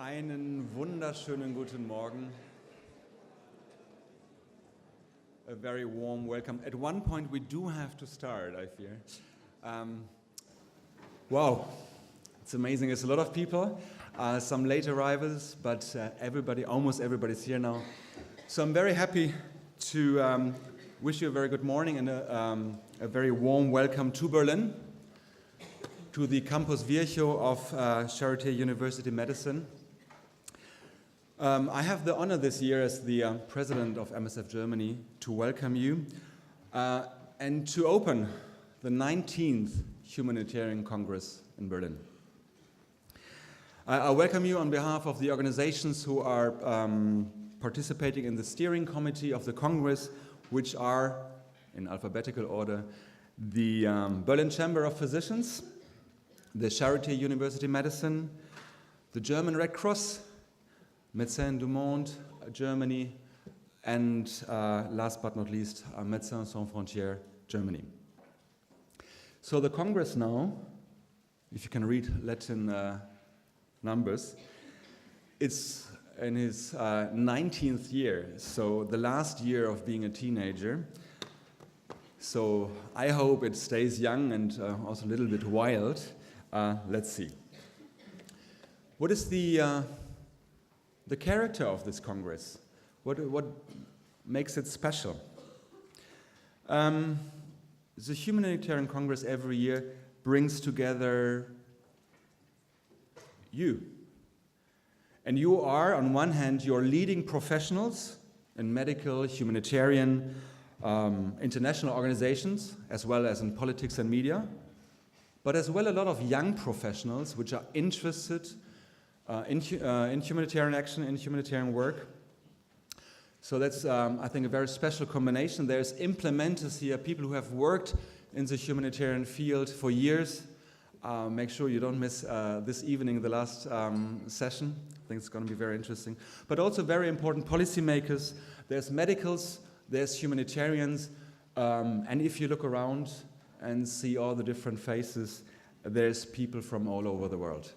Einen wunderschönen guten Morgen. A very warm welcome. At one point we do have to start, I fear. Wow, it's amazing. It's a lot of people, some late arrivals, but almost everybody's here now. So I'm very happy to wish you a very good morning and a very warm welcome to Berlin, to the Campus Virchow of Charité University Medicine. I have the honor this year as the president of MSF Germany to welcome you and to open the 19th Humanitarian Congress in Berlin. I welcome you on behalf of the organizations who are participating in the steering committee of the Congress, which are, in alphabetical order, the Berlin Chamber of Physicians, the Charité University Medicine, the German Red Cross, Médecins du Monde, Germany, and last but not least, Médecins Sans Frontières, Germany. So the Congress now, if you can read Latin numbers, it's in his 19th year, so the last year of being a teenager. So I hope it stays young and also a little bit wild. Let's see. What is the character of this Congress? What makes it special? The Humanitarian Congress every year brings together you. And you are, on one hand, your leading professionals in medical, humanitarian, international organizations, as well as in politics and media, but as well a lot of young professionals which are interested in humanitarian action, in humanitarian work. So that's, I think, a very special combination. There's implementers here, people who have worked in the humanitarian field for years. Make sure you don't miss this evening, the last session. I think it's going to be very interesting. But also very important policymakers. There's medicals, there's humanitarians, and if you look around and see all the different faces, there's people from all over the world.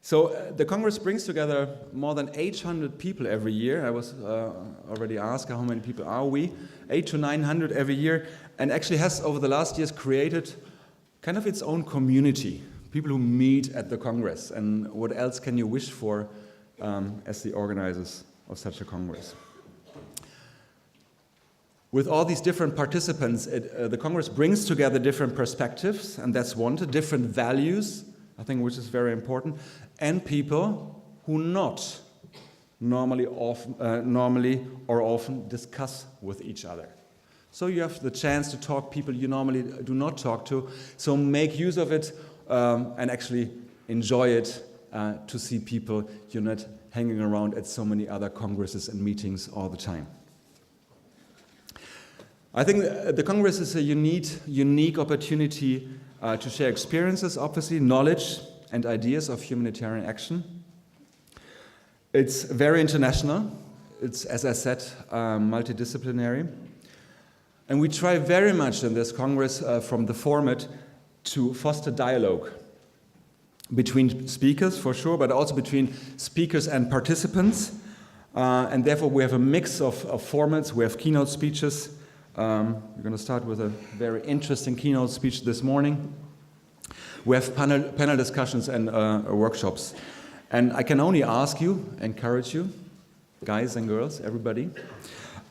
So the Congress brings together more than 800 people every year. I was already asked how many people are we? 800 to 900 every year, and actually has over the last years created kind of its own community. People who meet at the Congress, and what else can you wish for as the organizers of such a Congress? With all these different participants, the Congress brings together different perspectives, and that's wanted, different values, I think, which is very important, and people who not normally or often discuss with each other. So you have the chance to talk to people you normally do not talk to, so make use of it and actually enjoy it to see people you're not hanging around at so many other congresses and meetings all the time. I think the Congress is a unique opportunity to share experiences, obviously, knowledge and ideas of humanitarian action. It's very international. It's, as I said, multidisciplinary. And we try very much in this Congress from the format to foster dialogue between speakers, for sure, but also between speakers and participants. And therefore, we have a mix of formats. We have keynote speeches. We're going to start with a very interesting keynote speech this morning. We have panel discussions and workshops. And I can only ask you, encourage you, guys and girls, everybody,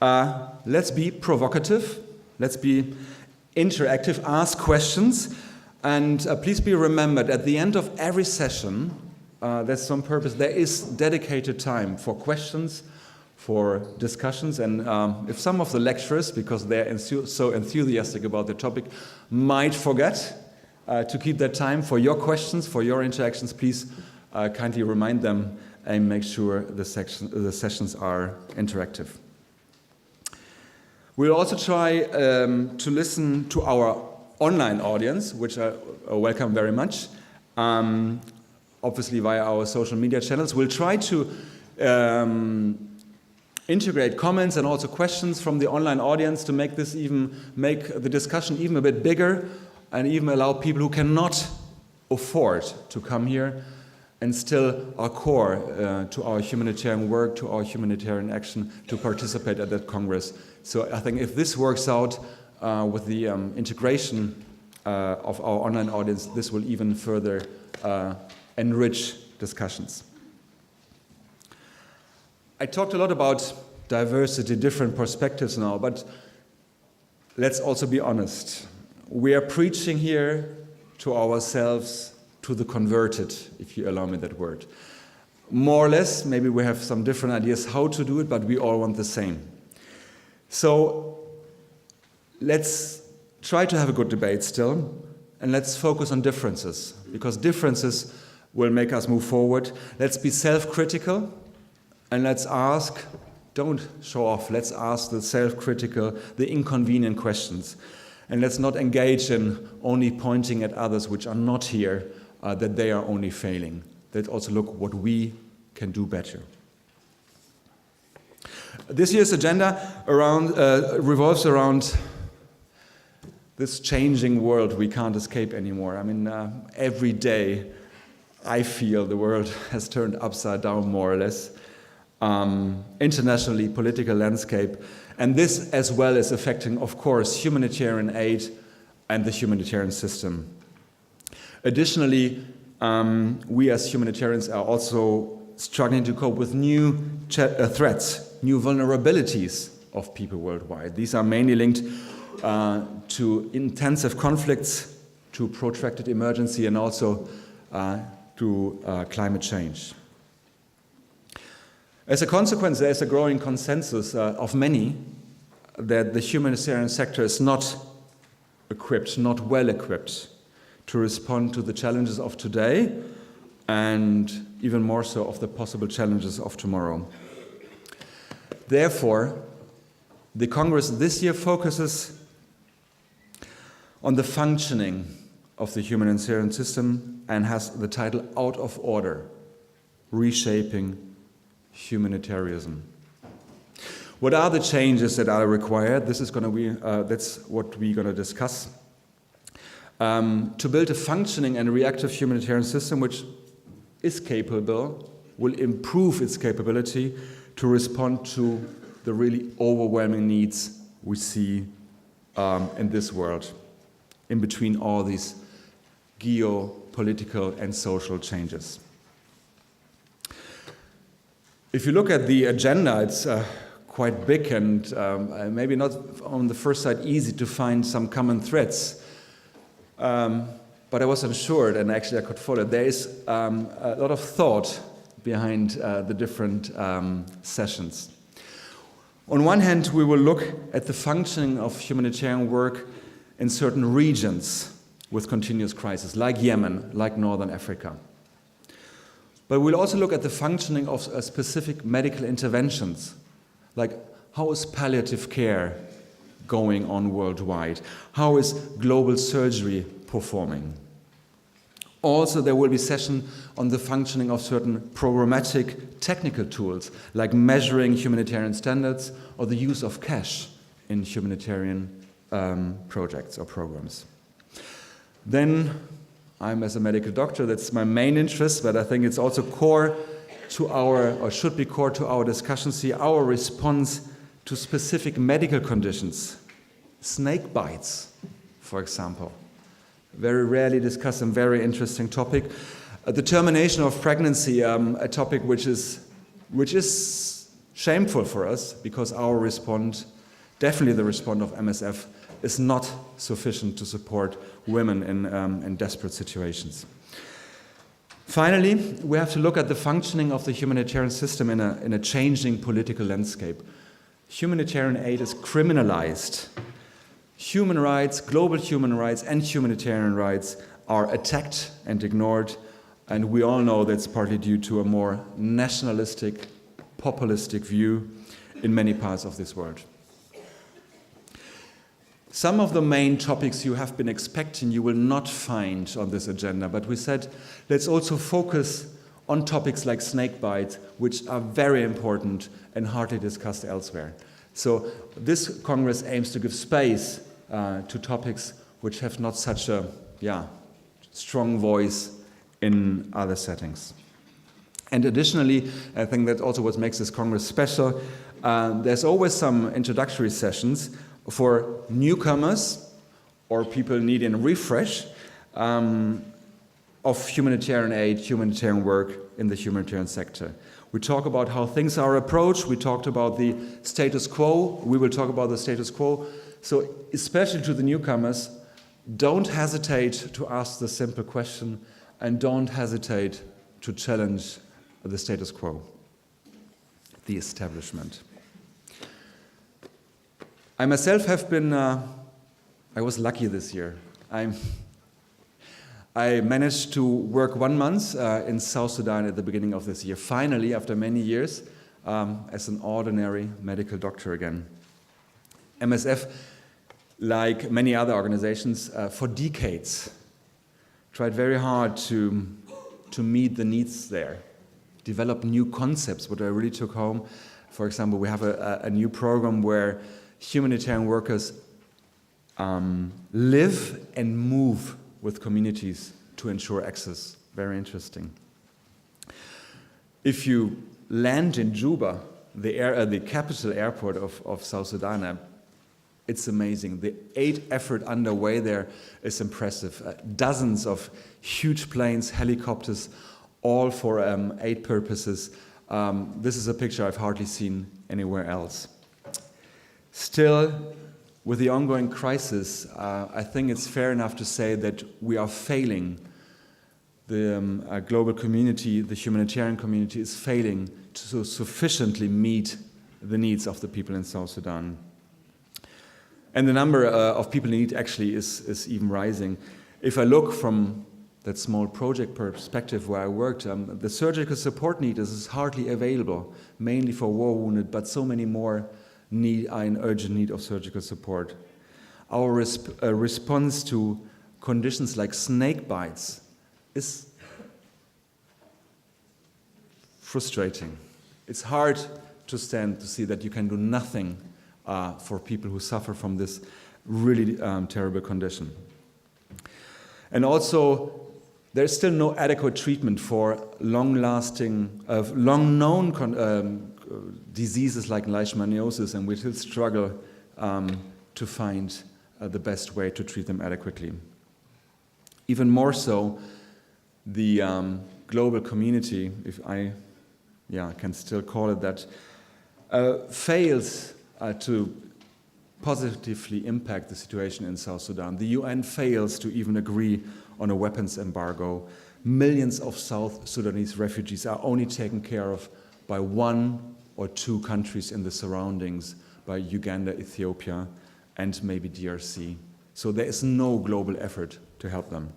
let's be provocative, let's be interactive, ask questions, and please be remembered, at the end of every session, that's on purpose, there is dedicated time for questions, for discussions, and if some of the lecturers, because they're so enthusiastic about the topic, might forget to keep that time for your questions, for your interactions, please kindly remind them and make sure the sessions are interactive. We'll also try to listen to our online audience, which I welcome very much, obviously via our social media channels. We'll try to integrate comments and also questions from the online audience to make the discussion even a bit bigger and even allow people who cannot afford to come here and still are core to our humanitarian work, to our humanitarian action, to participate at that Congress. So I think if this works out with the integration of our online audience, this will even further enrich discussions. I talked a lot about diversity, different perspectives now, but let's also be honest. We are preaching here to ourselves, to the converted, if you allow me that word. More or less, maybe we have some different ideas how to do it, but we all want the same. So let's try to have a good debate still, and let's focus on differences, because differences will make us move forward. Let's be self-critical, and let's ask, don't show off, let's ask the self-critical, the inconvenient questions. And let's not engage in only pointing at others which are not here, that they are only failing. Let's also look what we can do better. This year's agenda revolves around this changing world we can't escape anymore. I mean, every day I feel the world has turned upside down, more or less. Internationally, political landscape. And this as well is affecting, of course, humanitarian aid and the humanitarian system. Additionally, we as humanitarians are also struggling to cope with new threats, new vulnerabilities of people worldwide. These are mainly linked to intensive conflicts, to protracted emergency, and also to climate change. As a consequence, there is a growing consensus of many that the humanitarian sector is not equipped, not well equipped to respond to the challenges of today and even more so of the possible challenges of tomorrow. Therefore, the Congress this year focuses on the functioning of the humanitarian system and has the title Out of Order, Reshaping Humanitarianism. What are the changes that are required? This is going to be that's what we're going to discuss. To build a functioning and reactive humanitarian system which is capable, will improve its capability to respond to the really overwhelming needs we see in this world, in between all these geopolitical and social changes. If you look at the agenda, it's quite big and maybe not on the first sight easy to find some common threads. But I was assured, and actually I could follow, there is a lot of thought behind the different sessions. On one hand, we will look at the functioning of humanitarian work in certain regions with continuous crisis, like Yemen, like Northern Africa. But we'll also look at the functioning of specific medical interventions, like how is palliative care going on worldwide? How is global surgery performing? Also, there will be a session on the functioning of certain programmatic technical tools, like measuring humanitarian standards or the use of cash in humanitarian projects or programs. Then, I'm as a medical doctor, that's my main interest, but I think it's also core to our, or should be core to our discussions here, our response to specific medical conditions. Snake bites, for example. Very rarely discussed and very interesting topic. The termination of pregnancy, a topic which is shameful for us because our response, definitely the response of MSF, is not sufficient to support women in desperate situations. Finally, we have to look at the functioning of the humanitarian system in a changing political landscape. Humanitarian aid is criminalized. Human rights, global human rights, and humanitarian rights are attacked and ignored, and we all know that's partly due to a more nationalistic, populistic view in many parts of this world. Some of the main topics you have been expecting you will not find on this agenda, but we said let's also focus on topics like snakebite, which are very important and hardly discussed elsewhere. So this Congress aims to give space to topics which have not such a strong voice in other settings. And additionally, I think that also what makes this Congress special, there's always some introductory sessions for newcomers or people needing a refresh of humanitarian aid, humanitarian work in the humanitarian sector. We talk about how things are approached, we talked about the status quo, we will talk about the status quo. So especially to the newcomers, don't hesitate to ask the simple question and don't hesitate to challenge the status quo, the establishment. I myself have been, I was lucky this year. I managed to work 1 month in South Sudan at the beginning of this year, finally, after many years, as an ordinary medical doctor again. MSF, like many other organizations, for decades, tried very hard to meet the needs there, develop new concepts, what I really took home. For example, we have a new program where humanitarian workers live and move with communities to ensure access. Very interesting. If you land in Juba, the capital airport of South Sudan, it's amazing. The aid effort underway there is impressive. Dozens of huge planes, helicopters, all for aid purposes. This is a picture I've hardly seen anywhere else. Still, with the ongoing crisis, I think it's fair enough to say that we are failing. The global community, the humanitarian community, is failing to sufficiently meet the needs of the people in South Sudan. And the number of people in need actually is even rising. If I look from that small project perspective where I worked, the surgical support need is hardly available, mainly for war wounded, but so many more are in urgent need of surgical support. Our response to conditions like snake bites is frustrating. It's hard to stand to see that you can do nothing for people who suffer from this really terrible condition. And also, there's still no adequate treatment for long-lasting, long-known diseases like leishmaniasis, and we still struggle to find the best way to treat them adequately. Even more so, the global community, if I can still call it that, fails to positively impact the situation in South Sudan. The UN fails to even agree on a weapons embargo. Millions of South Sudanese refugees are only taken care of by 1 or 2 countries in the surroundings, by Uganda, Ethiopia, and maybe DRC. So there is no global effort to help them.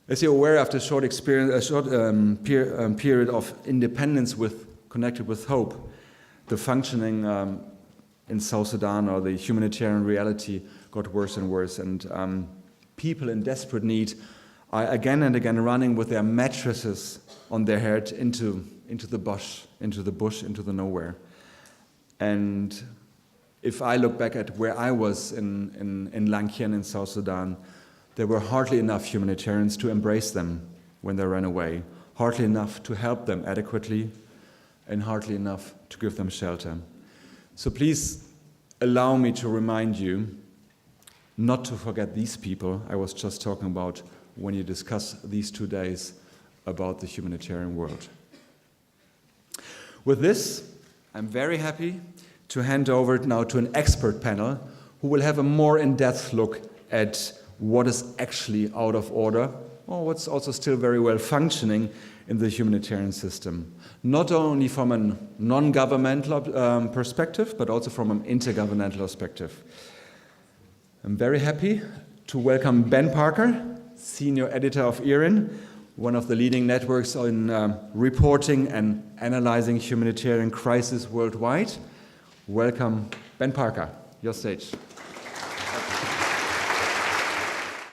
As you're aware, after a short period of independence connected with hope, the functioning in South Sudan, or the humanitarian reality, got worse and worse, and people in desperate need are again and again running with their mattresses on their head into the bush, into the nowhere. And if I look back at where I was in Lankien in South Sudan, there were hardly enough humanitarians to embrace them when they ran away, hardly enough to help them adequately, and hardly enough to give them shelter. So please allow me to remind you not to forget these people I was just talking about when you discuss these 2 days about the humanitarian world. With this, I'm very happy to hand over now to an expert panel who will have a more in-depth look at what is actually out of order, or what's also still very well functioning in the humanitarian system. Not only from a non-governmental perspective, but also from an intergovernmental perspective. I'm very happy to welcome Ben Parker, Senior Editor of ERIN, one of the leading networks in reporting and analyzing humanitarian crises worldwide. Welcome, Ben Parker, your stage.